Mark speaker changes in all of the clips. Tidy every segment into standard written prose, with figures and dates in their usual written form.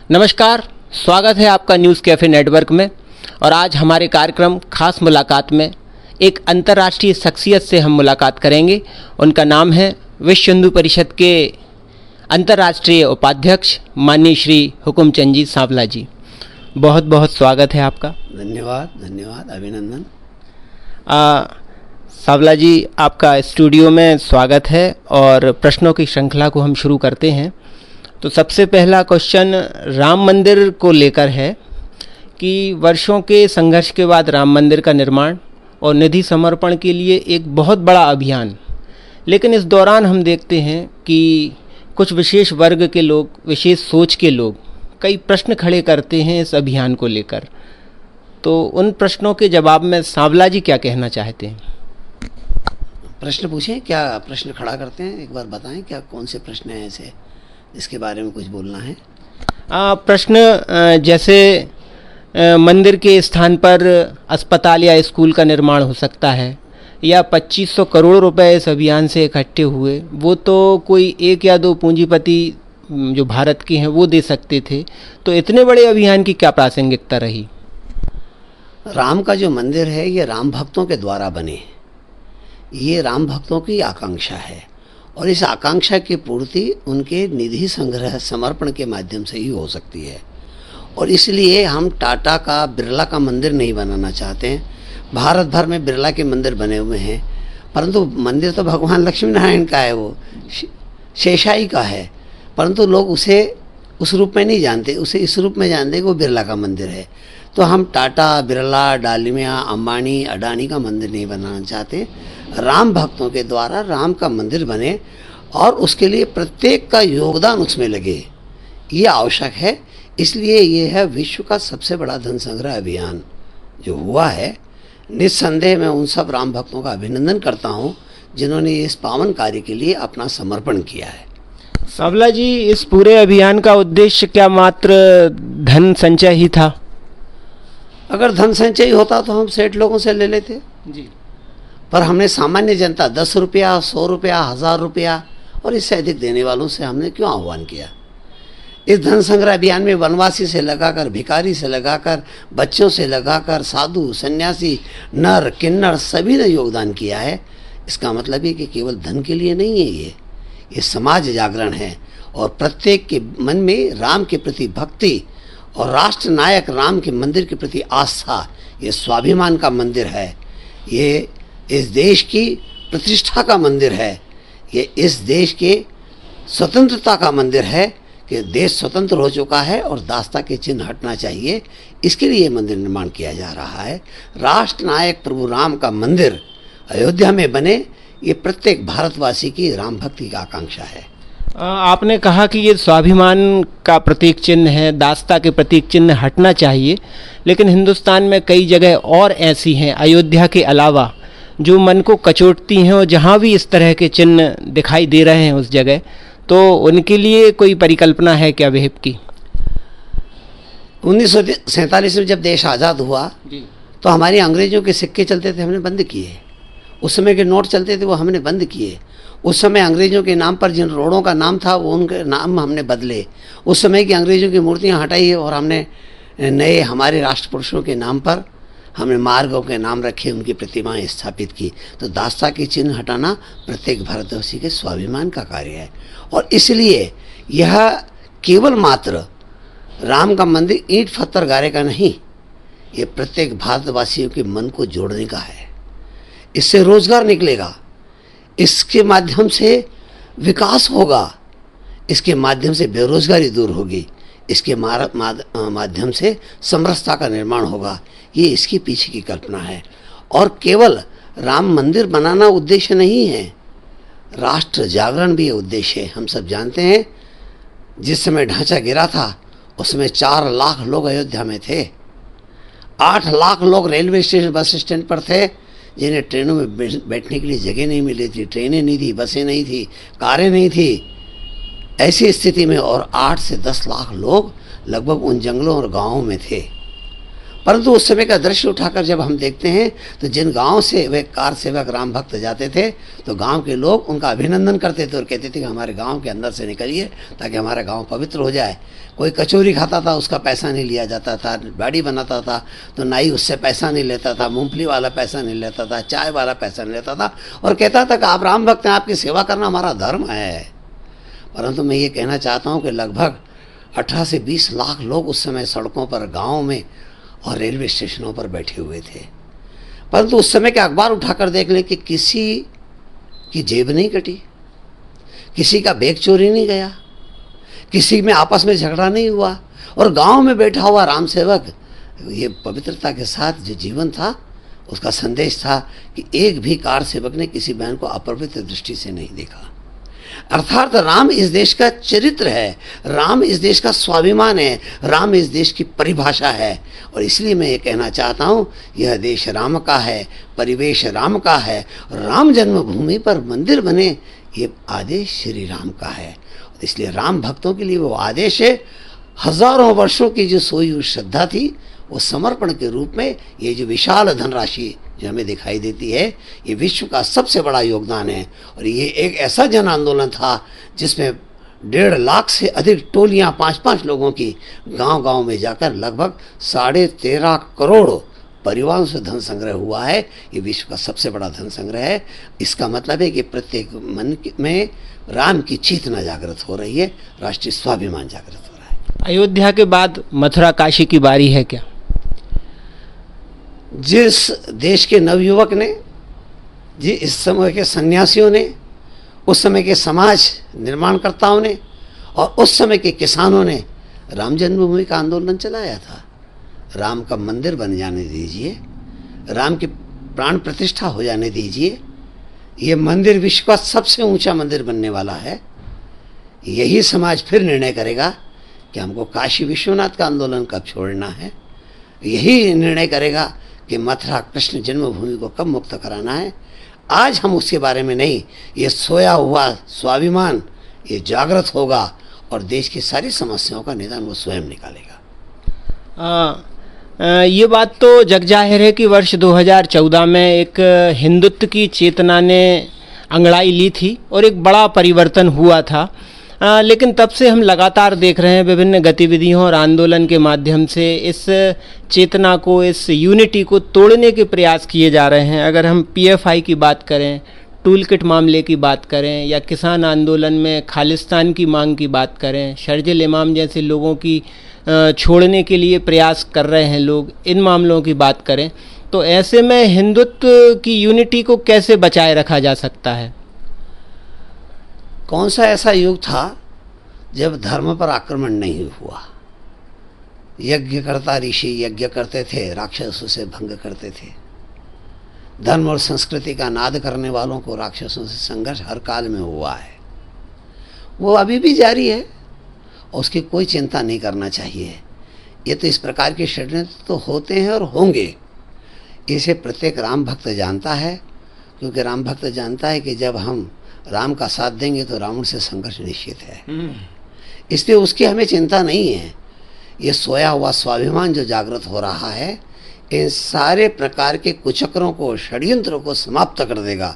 Speaker 1: नमस्कार, स्वागत है आपका न्यूज़ कैफ़े नेटवर्क में। और आज हमारे कार्यक्रम खास मुलाकात में एक अंतर्राष्ट्रीय शख्सियत से हम मुलाकात करेंगे। उनका नाम है विश्व हिंदू परिषद के अंतर्राष्ट्रीय उपाध्यक्ष माननीय श्री हुकुमचंद जी सांवला जी। बहुत बहुत स्वागत है आपका।
Speaker 2: धन्यवाद, अभिनंदन।
Speaker 1: सांवला जी, आपका स्टूडियो में स्वागत है और प्रश्नों की श्रृंखला को हम शुरू करते हैं। तो सबसे पहला क्वेश्चन राम मंदिर को लेकर है कि वर्षों के संघर्ष के बाद राम मंदिर का निर्माण और निधि समर्पण के लिए एक बहुत बड़ा अभियान, लेकिन इस दौरान हम देखते हैं कि कुछ विशेष वर्ग के लोग, विशेष सोच के लोग कई प्रश्न खड़े करते हैं इस अभियान को लेकर। तो उन प्रश्नों के जवाब में सांवला जी क्या कहना चाहते हैं?
Speaker 2: प्रश्न पूछें, क्या प्रश्न खड़ा करते हैं? एक बार बताएं, क्या कौन से प्रश्न हैं ऐसे जिसके बारे में कुछ बोलना है?
Speaker 1: प्रश्न जैसे मंदिर के स्थान पर अस्पताल या स्कूल का निर्माण हो सकता है, या 2500 करोड़ रुपए इस अभियान से इकट्ठे हुए, वो तो कोई एक या दो पूंजीपति जो भारत के हैं वो दे सकते थे। तो इतने बड़े अभियान की क्या प्रासंगिकता रही?
Speaker 2: राम का जो मंदिर है ये राम भक्तों के द्वारा बने, ये राम भक्तों की आकांक्षा है और इस आकांक्षा की पूर्ति उनके निधि संग्रह समर्पण के माध्यम से ही हो सकती है। और इसलिए हम टाटा का, बिरला का मंदिर नहीं बनाना चाहते हैं। भारत भर में बिरला के मंदिर बने हुए हैं, परंतु मंदिर तो भगवान लक्ष्मी नारायण का है, वो शेषाई का है, परंतु लोग उसे उस रूप में नहीं जानते, उसे इस रूप में जानते कि वो बिरला का मंदिर है। तो हम टाटा, बिरला, डालमिया, अंबानी, अडानी का मंदिर नहीं बनाना चाहते। राम भक्तों के द्वारा राम का मंदिर बने और उसके लिए प्रत्येक का योगदान उसमें लगे, ये आवश्यक है। इसलिए ये है विश्व का सबसे बड़ा धन संग्रह अभियान जो हुआ है। निस्संदेह मैं उन सब राम भक्तों का अभिनंदन करता हूँ जिन्होंने इस पावन कार्य के लिए अपना समर्पण किया है।
Speaker 1: सांवला जी, इस पूरे अभियान का उद्देश्य क्या मात्र धन संचय ही था?
Speaker 2: अगर धन संचय होता तो हम सेठ लोगों से ले लेते जी, पर हमने सामान्य जनता 10 रुपया, 100 रुपया, 1000 रुपया और इससे अधिक देने वालों से हमने क्यों आह्वान किया? इस धन संग्रह अभियान में वनवासी से लगाकर, भिखारी से लगाकर, बच्चों से लगाकर, साधु, सन्यासी, नर, किन्नर सभी ने योगदान किया है। इसका मतलब है कि केवल धन के लिए नहीं है, ये समाज जागरण है और प्रत्येक के मन में राम के प्रति भक्ति और राष्ट्र नायक राम के मंदिर के प्रति आस्था, ये स्वाभिमान का मंदिर है, ये इस देश की प्रतिष्ठा का मंदिर है, ये इस देश के स्वतंत्रता का मंदिर है कि देश स्वतंत्र हो चुका है और दासता के चिन्ह हटना चाहिए। इसके लिए मंदिर निर्माण किया जा रहा है। राष्ट्र नायक प्रभु राम का मंदिर अयोध्या में बने, ये प्रत्येक भारतवासी की राम भक्ति की आकांक्षा है।
Speaker 1: आपने कहा कि ये स्वाभिमान का प्रतीक चिन्ह है, दासता के प्रतीक चिन्ह हटना चाहिए, लेकिन हिंदुस्तान में कई जगह और ऐसी हैं अयोध्या के अलावा जो मन को कचोटती हैं, और जहाँ भी इस तरह के चिन्ह दिखाई दे रहे हैं उस जगह, तो उनके लिए कोई परिकल्पना है क्या विहिप की?
Speaker 2: 1947 में जब देश आज़ाद हुआ तो हमारे अंग्रेजों के सिक्के चलते थे, हमने बंद किए। उस समय के नोट चलते थे, वो हमने बंद किए। उस समय अंग्रेजों के नाम पर जिन रोडों का नाम था वो उनके नाम हमने बदले। उस समय की अंग्रेजों की मूर्तियाँ हटाई और हमने नए हमारे राष्ट्र पुरुषों के नाम पर हमने मार्गों के नाम रखे, उनकी प्रतिमाएं स्थापित की। तो दासता के चिन्ह हटाना प्रत्येक भारतवासी के स्वाभिमान का कार्य है और इसलिए यह केवल मात्र राम का मंदिर ईंट पत्थर गारे का नहीं, ये प्रत्येक भारतवासियों के मन को जोड़ने का है। इससे रोजगार निकलेगा, इसके माध्यम से विकास होगा, इसके माध्यम से बेरोजगारी दूर होगी, इसके माध्यम से समरसता का निर्माण होगा। ये इसके पीछे की कल्पना है। और केवल राम मंदिर बनाना उद्देश्य नहीं है, राष्ट्र जागरण भी उद्देश्य है। हम सब जानते हैं जिस समय ढांचा गिरा था उसमें 4 लाख लोग अयोध्या में थे, 8 लाख लोग रेलवे स्टेशन, बस स्टैंड पर थे, जिन्हें ट्रेनों में बैठने के लिए जगह नहीं मिली थी, ट्रेनें नहीं थी, बसें नहीं थी, कारें नहीं थी। ऐसी स्थिति में और 8 से 10 लाख लोग लगभग उन जंगलों और गांवों में थे। परंतु उस समय का दृश्य उठाकर जब हम देखते हैं तो जिन गांव से वे कार सेवक राम भक्त जाते थे तो गांव के लोग उनका अभिनंदन करते थे और कहते थे कि हमारे गांव के अंदर से निकलिए ताकि हमारा गांव पवित्र हो जाए। कोई कचौरी खाता था उसका पैसा नहीं लिया जाता था, बाड़ी बनाता था तो नाई उससे पैसा नहीं लेता था, मूंगफली वाला पैसा नहीं लेता था, चाय वाला पैसा नहीं लेता था और कहता था कि आप राम भक्त हैं, आपकी सेवा करना हमारा धर्म है। परंतु मैं ये कहना चाहता हूँ कि लगभग 18 से 20 लाख लोग उस समय सड़कों पर, गाँव में और रेलवे स्टेशनों पर बैठे हुए थे। परंतु उस समय के अखबार उठाकर देख लें कि किसी की जेब नहीं कटी, किसी का बैग चोरी नहीं गया, किसी में आपस में झगड़ा नहीं हुआ और गांव में बैठा हुआ राम सेवक ये पवित्रता के साथ जो जीवन था उसका संदेश था कि एक भी कार सेवक ने किसी बहन को अपवित्र दृष्टि से नहीं देखा। अर्थात राम इस देश का चरित्र है, राम इस देश का स्वाभिमान है, राम इस देश की परिभाषा है। और इसलिए मैं ये कहना चाहता हूँ यह देश राम का है, परिवेश राम का है, राम जन्मभूमि पर मंदिर बने ये आदेश श्री राम का है। इसलिए राम भक्तों के लिए वो आदेश है। हजारों वर्षों की जो सोई हुई श्रद्धा थी वो समर्पण के रूप में ये जो विशाल धनराशि जो हमें दिखाई देती है ये विश्व का सबसे बड़ा योगदान है। और ये एक ऐसा जन आंदोलन था जिसमें 1.5 लाख से अधिक टोलियां 5-5 लोगों की गांव-गांव में जाकर लगभग 13.5 करोड़ परिवारों से धन संग्रह हुआ है। ये विश्व का सबसे बड़ा धन संग्रह है। इसका मतलब है कि प्रत्येक मन में राम की चेतना जागृत हो रही है, राष्ट्रीय स्वाभिमान जागृत हो रहा है।
Speaker 1: अयोध्या के बाद मथुरा काशी की बारी है क्या?
Speaker 2: जिस देश के नवयुवक ने, इस समय के सन्यासियों ने, उस समय के समाज निर्माणकर्ताओं ने और उस समय के किसानों ने राम जन्मभूमि का आंदोलन चलाया था। राम का मंदिर बन जाने दीजिए, राम की प्राण प्रतिष्ठा हो जाने दीजिए, ये मंदिर विश्व का सबसे ऊंचा मंदिर बनने वाला है। यही समाज फिर निर्णय करेगा कि हमको काशी विश्वनाथ का आंदोलन कब छोड़ना है। यही निर्णय करेगा कि मथुरा कृष्ण जन्मभूमि को कब मुक्त कराना है। आज हम उसके बारे में नहीं, ये सोया हुआ स्वाभिमान ये जागृत होगा और देश की सारी समस्याओं का निदान वो स्वयं निकालेगा।
Speaker 1: ये बात तो जग जाहिर है कि वर्ष 2014 में एक हिंदुत्व की चेतना ने अंगड़ाई ली थी और एक बड़ा परिवर्तन हुआ था। लेकिन तब से हम लगातार देख रहे हैं विभिन्न गतिविधियों और आंदोलन के माध्यम से इस चेतना को, इस यूनिटी को तोड़ने के प्रयास किए जा रहे हैं। अगर हम पीएफआई की बात करें, टूल किट मामले की बात करें या किसान आंदोलन में खालिस्तान की मांग की बात करें, शर्जिल इमाम जैसे लोगों की छोड़ने के लिए प्रयास कर रहे हैं लोग, इन मामलों की बात करें तो ऐसे में हिंदुत्व की यूनिटी को कैसे बचाए रखा जा सकता है?
Speaker 2: कौन सा ऐसा युग था जब धर्म पर आक्रमण नहीं हुआ? यज्ञ करता ऋषि यज्ञ करते थे, राक्षसों से भंग करते थे। धर्म और संस्कृति का नाद करने वालों को राक्षसों से संघर्ष हर काल में हुआ है, वो अभी भी जारी है। उसकी कोई चिंता नहीं करना चाहिए। ये तो इस प्रकार के षड्यंत्र तो होते हैं और होंगे, इसे प्रत्येक राम भक्त जानता है। क्योंकि राम भक्त जानता है कि जब हम राम का साथ देंगे तो रावण से संघर्ष निश्चित है। इसलिए उसकी हमें चिंता नहीं है। ये सोया हुआ स्वाभिमान जो जागृत हो रहा है इन सारे प्रकार के कुचक्रों को, षड्यंत्रों को समाप्त कर देगा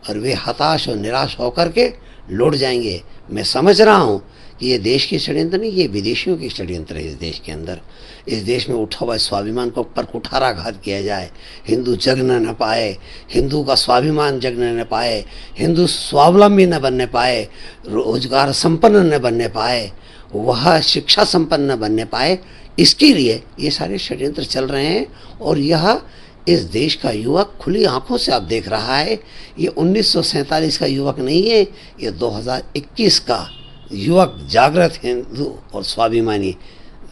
Speaker 2: और वे हताश और निराश होकर के लौट जाएंगे। मैं समझ रहा हूँ कि ये देश की षड्यंत्र नहीं, ये विदेशियों की षड्यंत्र है। इस देश के अंदर, इस देश में उठा हुआ स्वाभिमान को पर कुठाराघात किया जाए, हिंदू जगने न पाए, हिंदू का स्वाभिमान जगने न पाए, हिंदू स्वावलंबी न बनने पाए, रोजगार संपन्न न बनने पाए, वह शिक्षा संपन्न न बनने पाए, इसके लिए ये सारे षड्यंत्र चल रहे हैं। और यह इस देश का युवक खुली आंखों से अब देख रहा है। ये 1947 का युवक नहीं है, ये 2021 का युवक जागृत हिंदू और स्वाभिमानी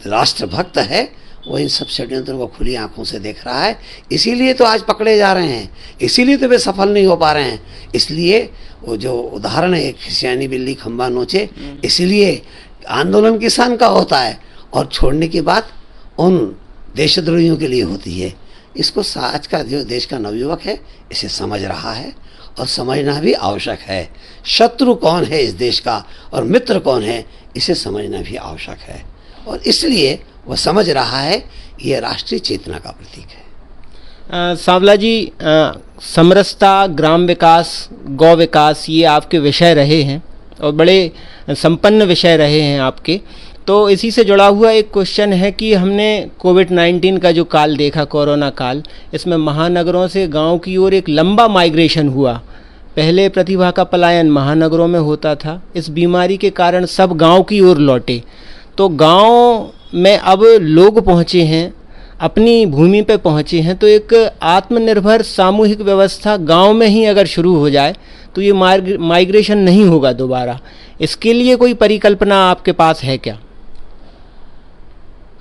Speaker 2: राष्ट्रभक्त है। वो इन सब षड्यंत्रों को खुली आंखों से देख रहा है। इसीलिए तो आज पकड़े जा रहे हैं, इसीलिए तो वे सफल नहीं हो पा रहे हैं। इसलिए वो जो उदाहरण है खिसियानी बिल्ली खंबा नोचे, इसलिए आंदोलन किसान का होता है और छोड़ने की बात उन देशद्रोहियों के लिए होती है। इसको आज का जो देश का नवयुवक है इसे समझ रहा है और समझना भी आवश्यक है। शत्रु कौन है इस देश का और मित्र कौन है, इसे समझना भी आवश्यक है। और इसलिए वह समझ रहा है ये राष्ट्रीय चेतना का प्रतीक है।
Speaker 1: सांवला जी, समरसता, ग्राम विकास, गौ विकास, ये आपके विषय रहे हैं और बड़े संपन्न विषय रहे हैं आपके। तो इसी से जुड़ा हुआ एक क्वेश्चन है कि हमने कोविड-19 का जो काल देखा, कोरोना काल, इसमें महानगरों से गांव की ओर एक लंबा माइग्रेशन हुआ। पहले प्रतिभा का पलायन महानगरों में होता था, इस बीमारी के कारण सब गांव की ओर लौटे। तो गांव में अब लोग पहुंचे हैं, अपनी भूमि पे पहुंचे हैं, तो एक आत्मनिर्भर सामूहिक व्यवस्था गांव में ही अगर शुरू हो जाए तो ये माइग्रेशन नहीं होगा दोबारा। इसके लिए कोई परिकल्पना आपके पास है क्या?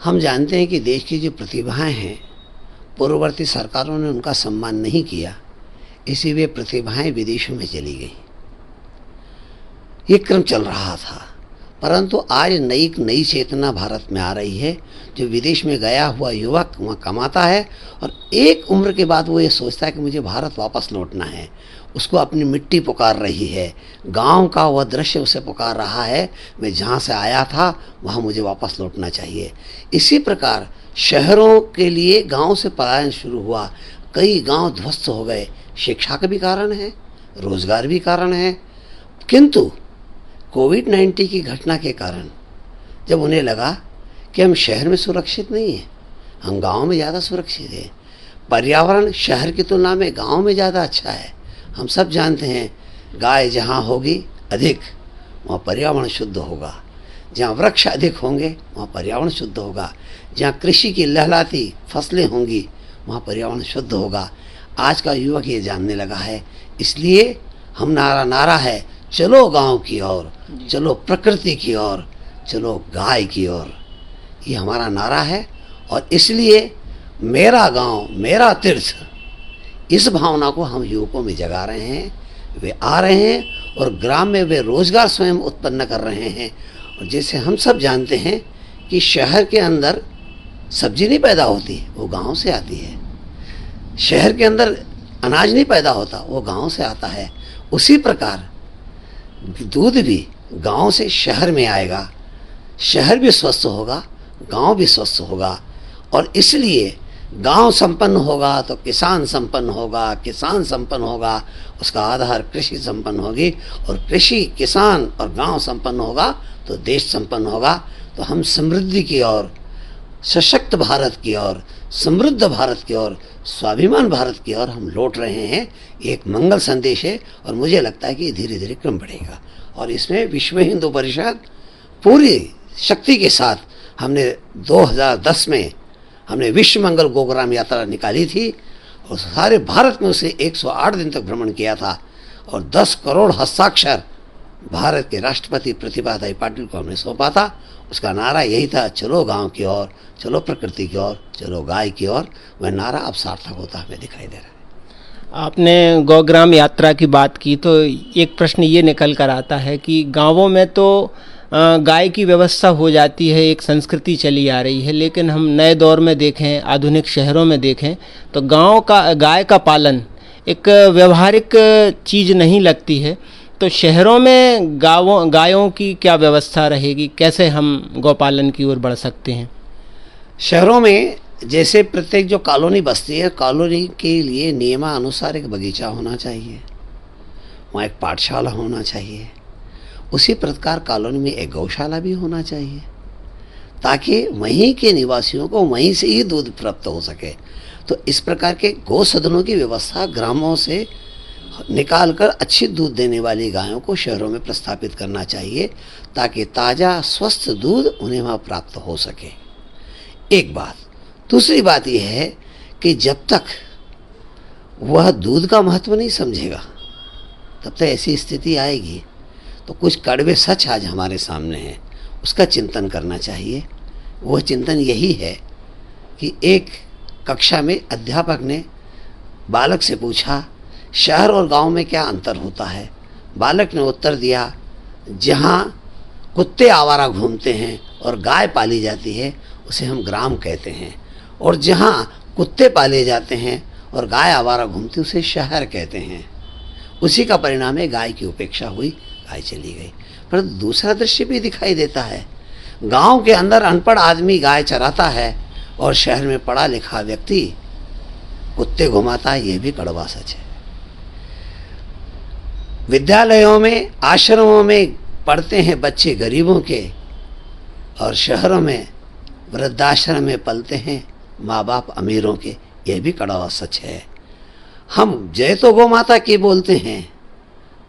Speaker 2: हम जानते हैं कि देश की जो प्रतिभाएं हैं, पूर्ववर्ती सरकारों ने उनका सम्मान नहीं किया, इसी वे प्रतिभाएं विदेशों में चली गई। ये क्रम चल रहा था, परंतु आज नई चेतना भारत में आ रही है। जो विदेश में गया हुआ युवक वहाँ कमाता है और एक उम्र के बाद वो ये सोचता है कि मुझे भारत वापस लौटना है। उसको अपनी मिट्टी पुकार रही है, गांव का वह दृश्य उसे पुकार रहा है, मैं जहाँ से आया था वहाँ मुझे वापस लौटना चाहिए। इसी प्रकार शहरों के लिए गांव से पलायन शुरू हुआ, कई गांव ध्वस्त हो गए। शिक्षा का भी कारण है, रोजगार भी कारण है, किंतु कोविड-19 की घटना के कारण जब उन्हें लगा कि हम शहर में सुरक्षित नहीं हैं, हम गांव में ज़्यादा सुरक्षित हैं, पर्यावरण शहर की तुलना में गांव में ज़्यादा अच्छा है। हम सब जानते हैं गाय जहाँ होगी अधिक वहाँ पर्यावरण शुद्ध होगा, जहाँ वृक्ष अधिक होंगे वहाँ पर्यावरण शुद्ध होगा, जहाँ कृषि की लहलाती फसलें होंगी वहाँ पर्यावरण शुद्ध होगा। आज का युवक ये जानने लगा है, इसलिए हम नारा है चलो गांव की ओर, चलो प्रकृति की ओर, चलो गाय की ओर, ये हमारा नारा है। और इसलिए मेरा गांव मेरा तीर्थ, इस भावना को हम युवकों में जगा रहे हैं। वे आ रहे हैं और ग्राम में वे रोजगार स्वयं उत्पन्न कर रहे हैं। और जैसे हम सब जानते हैं कि शहर के अंदर सब्जी नहीं पैदा होती, वो गांव से आती है। शहर के अंदर अनाज नहीं पैदा होता, वो गांव से आता है। उसी प्रकार दूध भी गांव से शहर में आएगा, शहर भी स्वस्थ होगा, गांव भी स्वस्थ होगा। और इसलिए गांव संपन्न होगा तो किसान संपन्न होगा, किसान संपन्न होगा उसका आधार कृषि संपन्न होगी, और कृषि, किसान और गांव संपन्न होगा तो देश संपन्न होगा। तो हम समृद्धि की ओर, सशक्त भारत की ओर, समृद्ध भारत की ओर, स्वाभिमान भारत की ओर हम लौट रहे हैं। एक मंगल संदेश है और मुझे लगता है कि धीरे धीरे क्रम बढ़ेगा। और इसमें विश्व हिंदू परिषद पूरी शक्ति के साथ, हमने 2010 में हमने विश्व मंगल गोग्राम यात्रा निकाली थी और सारे भारत में उसे 108 दिन तक भ्रमण किया था और 10 करोड़ हस्ताक्षर भारत के राष्ट्रपति प्रतिभा दाई पाटिल को हमने सौंपा था। उसका नारा यही था, चलो गांव की ओर, चलो प्रकृति की ओर, चलो गाय की ओर। वह नारा अब सार्थक होता हमें दिखाई दे रहा है।
Speaker 1: आपने गौग्राम यात्रा की बात की तो एक प्रश्न ये निकल कर आता है कि गांवों में तो गाय की व्यवस्था हो जाती है, एक संस्कृति चली आ रही है, लेकिन हम नए दौर में देखें, आधुनिक शहरों में देखें तो गाय का पालन एक व्यवहारिक चीज़ नहीं लगती है। तो शहरों में गायों की क्या व्यवस्था रहेगी, कैसे हम गौपालन की ओर बढ़ सकते हैं?
Speaker 2: शहरों में जैसे प्रत्येक जो कॉलोनी बसती है, कॉलोनी के लिए नियमानुसार एक बगीचा होना चाहिए, वहाँ एक पाठशाला होना चाहिए। उसी प्रकार कॉलोनी में एक गौशाला भी होना चाहिए, ताकि वहीं के निवासियों को वहीं से ही दूध प्राप्त हो सके। तो इस प्रकार के गौ सदनों की व्यवस्था ग्रामों से निकालकर अच्छी दूध देने वाली गायों को शहरों में प्रस्थापित करना चाहिए, ताकि ताज़ा स्वस्थ दूध उन्हें वहाँ प्राप्त हो सके। एक बात। दूसरी बात यह है कि जब तक वह दूध का महत्व नहीं समझेगा तब तक ऐसी स्थिति आएगी। तो कुछ कड़वे सच आज हमारे सामने हैं, उसका चिंतन करना चाहिए। वह चिंतन यही है कि एक कक्षा में अध्यापक ने बालक से पूछा, शहर और गांव में क्या अंतर होता है? बालक ने उत्तर दिया, जहाँ कुत्ते आवारा घूमते हैं और गाय पाली जाती है उसे हम ग्राम कहते हैं, और जहाँ कुत्ते पाले जाते हैं और गाय आवारा घूमती उसे शहर कहते हैं। उसी का परिणाम है गाय की उपेक्षा हुई, गाय चली गई। पर दूसरा दृश्य भी दिखाई देता है। गांव के अंदर अनपढ़ आदमी गाय चराता है और शहर में पढ़ा लिखा व्यक्ति कुत्ते घुमाता है, ये भी कड़वा सच है। विद्यालयों में, आश्रमों में पढ़ते हैं बच्चे गरीबों के, और शहरों में वृद्धाश्रम में पलते हैं माँ बाप अमीरों के, ये भी कड़वा सच है। हम जय तो गौ माता की बोलते हैं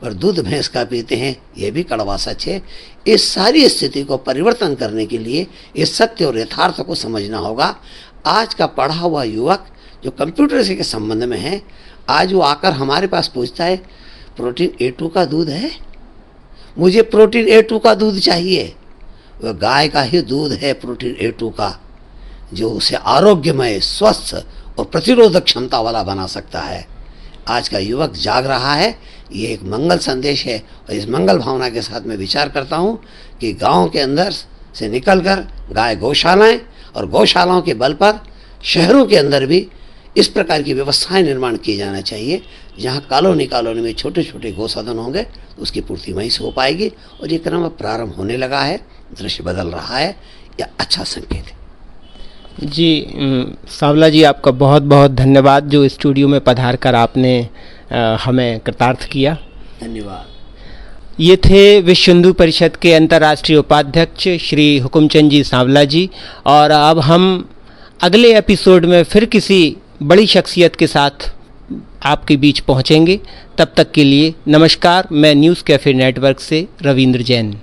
Speaker 2: पर दूध भैंस का पीते हैं, ये भी कड़वा सच है। इस सारी स्थिति को परिवर्तन करने के लिए इस सत्य और यथार्थ को समझना होगा। आज का पढ़ा हुआ युवक जो कंप्यूटर से के संबंध में है, आज वो आकर हमारे पास पूछता है प्रोटीन A2 का दूध है, मुझे प्रोटीन A2 का दूध चाहिए। वह गाय का ही दूध है प्रोटीन A2 का, जो उसे आरोग्यमय, स्वस्थ और प्रतिरोधक क्षमता वाला बना सकता है। आज का युवक जाग रहा है, ये एक मंगल संदेश है। और इस मंगल भावना के साथ मैं विचार करता हूँ कि गांव के अंदर से निकलकर गाय गौशालाएं, और गौशालाओं के बल पर शहरों के अंदर भी इस प्रकार की व्यवस्थाएं निर्माण किए जाना चाहिए, जहाँ कॉलोनी में छोटे छोटे गौसदन होंगे तो उसकी पूर्ति वहीं से हो पाएगी। और ये क्रम अब प्रारंभ होने लगा है, दृश्य बदल रहा है, यह अच्छा संकेत है।
Speaker 1: जी सावला जी, आपका बहुत बहुत धन्यवाद जो स्टूडियो में पधार कर आपने हमें कृतार्थ किया।
Speaker 2: धन्यवाद।
Speaker 1: ये थे विश्व हिंदू परिषद के अंतर्राष्ट्रीय उपाध्यक्ष श्री हुकुमचंद जी सावला जी। और अब हम अगले एपिसोड में फिर किसी बड़ी शख्सियत के साथ आपके बीच पहुंचेंगे। तब तक के लिए नमस्कार। मैं न्यूज़ कैफ़े नेटवर्क से रविंद्र जैन।